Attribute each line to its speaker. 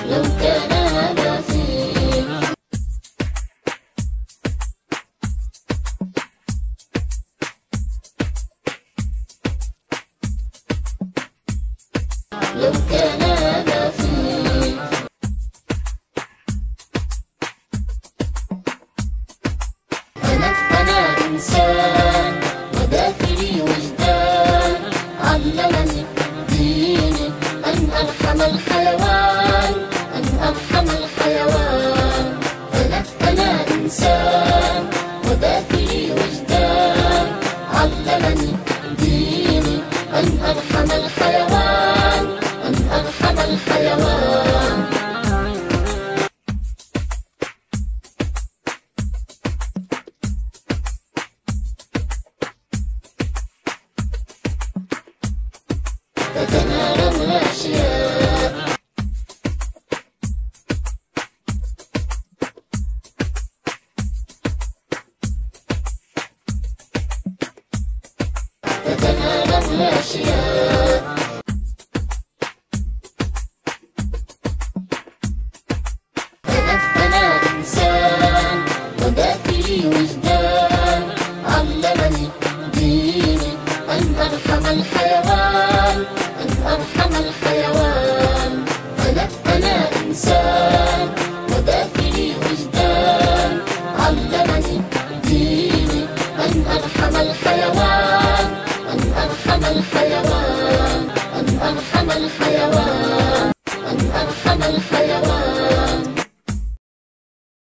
Speaker 1: لو كان هذا فيه. لو كان هذا فيه. أنا إنسان وداخلي وجدان، علمني ديني أن أرحم الحيوان، أن أرحم الحيوان. أنا إنسان وداخلي وجدان، علمني ديني أن أرحم الحيوان، أن أرحم الحيوان. تتنارى الأشياء. تتنارى الأشياء. أنا إنسان وداخلي وجدان، علمني ديني أن أرحم الحيوان، أن أرحم الحيوان. أنا إنسان وداخلي وجدان، علمني ديني أن أرحم الحيوان، أن أرحم الحيوان، أن أرحم الحيوان، أن أرحم الحيوان.